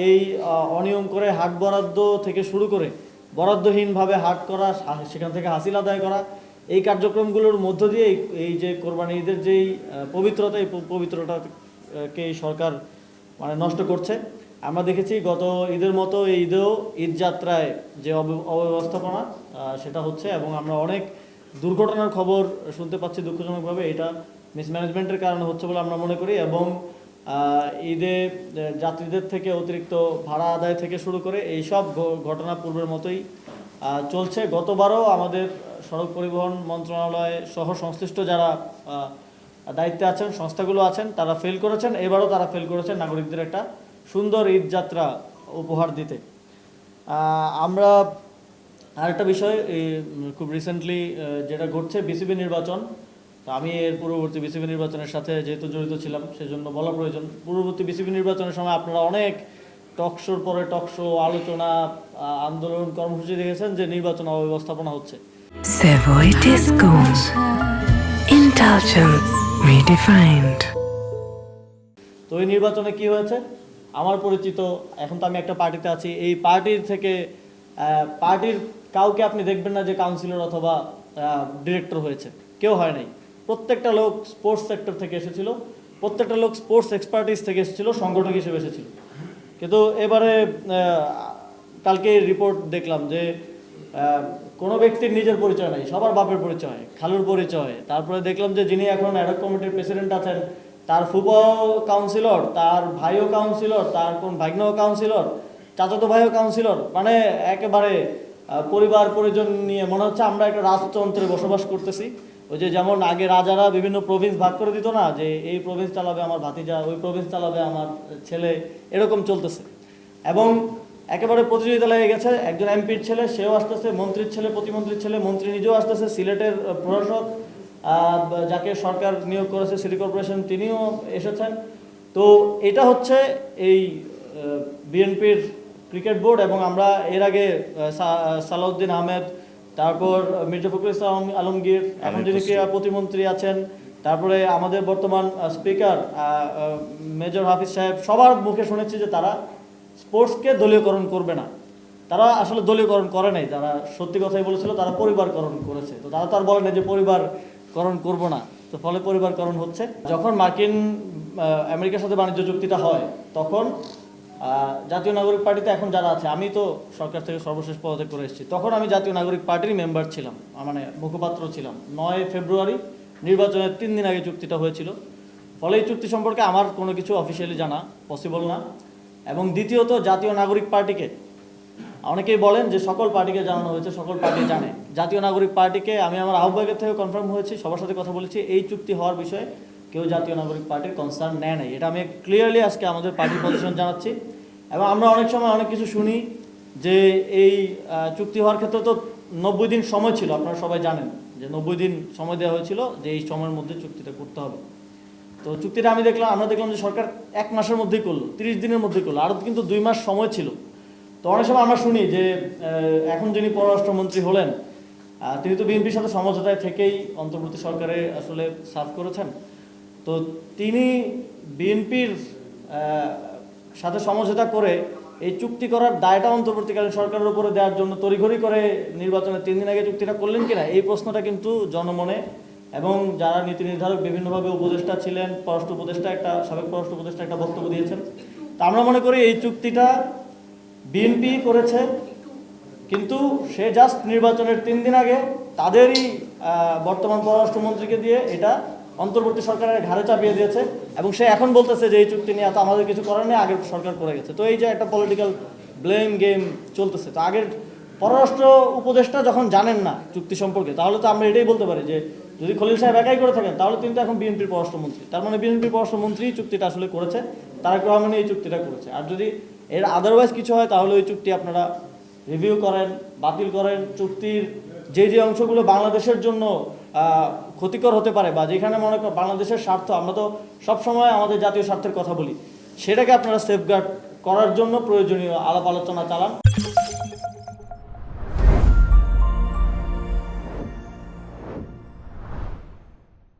এই অনিয়ম করে হাট বরাদ্দ থেকে শুরু করে বরাদ্দহীনভাবে হাট করা, সেখান থেকে হাসিল আদায় করা, এই কার্যক্রমগুলোর মধ্য দিয়ে এই যে কোরবানি ঈদের যেই পবিত্রতা, এই পবিত্রতাকে সরকার মানে নষ্ট করছে। আমরা দেখেছি গত ঈদের মতো এই ঈদেও ঈদযাত্রায় যে অব্যবস্থাপনা সেটা হচ্ছে, এবং আমরা অনেক দুর্ঘটনার খবর শুনতে পাচ্ছি দুঃখজনকভাবে। এটা মিসম্যানেজমেন্টের কারণে হচ্ছে বলে আমরা মনে করি, এবং ঈদে যাত্রীদের থেকে অতিরিক্ত ভাড়া আদায় থেকে শুরু করে এই সব ঘটনা পূর্বের মতোই চলছে। গতবারও আমাদের সড়ক পরিবহন মন্ত্রণালয় সহ সংশ্লিষ্ট যারা দায়িত্বে আছেন, সংস্থাগুলো আছেন, তারা ফেল করেছেন। এবারও তারা ফেল করেছেন নাগরিকদের একটা সুন্দর ঈদযাত্রা উপহার দিতে। আমরা আরেকটা বিষয়, খুব রিসেন্টলি যেটা ঘটছে বিসিবি নির্বাচন, আমি এর পূর্ববর্তী বিসিবি নির্বাচনের সাথে যেহেতু জড়িত ছিলাম সেজন্য বলা প্রয়োজন। পূর্ববর্তী বিসিবি নির্বাচনের সময় আপনারা অনেক টকশোর পরে টকশো, আলোচনা, আন্দোলন, কর্মসূচি দেখেছেন যে নির্বাচন অব্যবস্থাপনা হচ্ছে। Savoy Disco. Indulgence redefined. তো এই নির্বাচনে কি হয়েছে, আমার পরিচিত, এখন তো আমি একটা পার্টিতে আছি, এই পার্টির থেকে পার্টির কাউকে আপনি দেখবেন না যে কাউন্সিলর অথবা ডিরেক্টর হয়েছে, কেউ হয় নাই। প্রত্যেকটা লোক স্পোর্টস সেক্টর থেকে এসেছিল, প্রত্যেকটা লোক স্পোর্টস এক্সপার্টিস থেকে এসেছিল, সংগঠক হিসেবে এসেছিল। কিন্তু এবারে কালকে রিপোর্ট দেখলাম যে কোনো ব্যক্তির নিজের পরিচয় নাই, সবার বাপের পরিচয়, খালুর পরিচয়। তারপরে দেখলাম যে যিনি এখন অ্যাডহক কমিটির প্রেসিডেন্ট আছেন, তার ফুফাও কাউন্সিলর, তার ভাইও কাউন্সিলর, তার কোন ভাগ্নেও কাউন্সিলর, চাচাতো ভাইও কাউন্সিলর। মানে একেবারে পরিবার পরিজন নিয়ে মনে হচ্ছে আমরা একটা রাজতন্ত্রে বসবাস করতেছি। ওই যে যেমন আগে রাজারা বিভিন্ন প্রভিন্স ভাগ করে দিত না, যে এই প্রভিন্স চালাবে আমার ভাতিজা, ওই প্রভিন্স চালাবে আমার ছেলে, এরকম চলতেছে। এবং একেবারে প্রতিযোগিতা লেগে গেছে। একজন এমপির ছেলে সেও আসতেছে, মন্ত্রীর ছেলে, প্রতিমন্ত্রীর ছেলে, মন্ত্রী নিজেও আসতেছে, সিলেটের প্রশাসক যাকে সরকার নিয়োগ করেছে সিটি কর্পোরেশন, তিনিও এসেছেন। তো এটা হচ্ছে এই বিএনপির ক্রিকেট বোর্ড। এবং আমরা এর আগে সালাউদ্দিন আহমেদ, তারপর মির্জা ফখরুল ইসলাম আলমগীর, এখন যিনি ক্রীড়া প্রতিমন্ত্রী আছেন, তারপরে আমাদের বর্তমান স্পিকার মেজর হাফিজ সাহেব, সবার মুখে শুনেছি যে তারা স্পোর্টসকে দলীয়করণ করবে না। তারা আসলে দলীয়করণ করে নাই, তারা সত্যি কথাই বলেছিল, তারা পরিবারকরণ করেছে। তো তারা তো আর বলে না যে পরিবারকরণ করব না, তো ফলে পরিবারকরণ হচ্ছে। যখন আমেরিকার সাথে বাণিজ্য চুক্তিটা হয়, তখন জাতীয় নাগরিক পার্টিতে এখন যারা আছে, আমি তো সরকার থেকে সর্বশেষ পদত্যাগ করে এসেছি, তখন আমি জাতীয় নাগরিক পার্টির মেম্বার ছিলাম, মানে মুখপাত্র ছিলাম। 9 ফেব্রুয়ারি নির্বাচনের 3 দিন আগে চুক্তিটা হয়েছিল। ফলে এই চুক্তি সম্পর্কে আমার কোনো কিছু অফিসিয়ালি জানা পসিবল না। এবং দ্বিতীয়ত, জাতীয় নাগরিক পার্টিকে অনেকেই বলেন যে সকল পার্টিকে জানানো হয়েছে, সকল পার্টি জানে। জাতীয় নাগরিক পার্টিকে আমি আমার আহ্বায়কের থেকে কনফার্ম হয়েছি, সবার সাথে কথা বলেছি, এই চুক্তি হওয়ার বিষয়ে কেউ জাতীয় নাগরিক পার্টির কনসার্ন নেয় নাই। এটা আমি ক্লিয়ারলি আজকে আমাদের পার্টির পজিশন জানাচ্ছি। এবং আমরা অনেক সময় অনেক কিছু শুনি যে এই চুক্তি হওয়ার ক্ষেত্রে তো 90 দিন সময় ছিল, আপনারা সবাই জানেন যে 90 দিন সময় দেওয়া হয়েছিল যে এই সময়ের মধ্যে চুক্তিটা করতে হবে। তো চুক্তিটা আমরা দেখলাম যে সরকার 1 মাসের মধ্যেই করলো, 30 দিনের মধ্যেই করলো, আরও কিন্তু 2 মাস সময় ছিল। তো অনেক সময় আমরা শুনি যে এখন যিনি পররাষ্ট্রমন্ত্রী হলেন, তিনি তো বিএনপির সাথে সমঝোতায় থেকেই অন্তর্বর্তী সরকারে আসলে সার্ভ করেছেন। তো তিনি বিএনপির সাথে সমঝোতা করে এই চুক্তি করার দায়টা অন্তর্বর্তীকালীন সরকারের উপরে দেওয়ার জন্য তড়িঘড়ি করে নির্বাচনের 3 দিন আগে চুক্তিটা করলেন কিনা, এই প্রশ্নটা কিন্তু জনমনে, এবং যারা নীতি নির্ধারক বিভিন্নভাবে উপদেষ্টা ছিলেন, পররাষ্ট্র উপদেষ্টা, সাবেক পররাষ্ট্র উপদেষ্টা একটা বক্তব্য দিয়েছেন। তা আমরা মনে করি এই চুক্তিটা বিএনপি করেছে, কিন্তু সে জাস্ট নির্বাচনের 3 দিন আগে তাদেরই বর্তমান পররাষ্ট্রমন্ত্রীকে দিয়ে এটা অন্তর্বর্তী সরকারের ঘাড়ে চাপিয়ে দিয়েছে। এবং সে এখন বলতেছে যে এই চুক্তি নিয়ে এত আমাদের কিছু করার নেই, আগের সরকার করে গেছে। তো এই যে একটা পলিটিক্যাল ব্লেম গেম চলতেছে। তো আগের পররাষ্ট্র উপদেষ্টা যখন জানেন না চুক্তি সম্পর্কে, তাহলে তো আমরা এটাই বলতে পারি যে যদি খলিল সাহেব একাই করে থাকেন, তাহলে তিনি তো এখন বিএনপির পররাষ্ট্রমন্ত্রী, তার মানে বিএনপির পররাষ্ট্রমন্ত্রী চুক্তিটা আসলে করেছে, তারেক রহমান এই চুক্তিটা করেছে। আর যদি এর আদারওয়াইজ কিছু হয়, তাহলে ওই চুক্তি আপনারা রিভিউ করেন, বাতিল করেন। চুক্তির যে অংশগুলো বাংলাদেশের জন্য ক্ষতিকর হতে পারে, বা যেখানে মনে করেন বাংলাদেশের স্বার্থ, আমরা তো সবসময় আমাদের জাতীয় স্বার্থের কথা বলি, সেটাকে আপনারা সেফগার্ড করার জন্য প্রয়োজনীয় আলাপ আলোচনা চালান।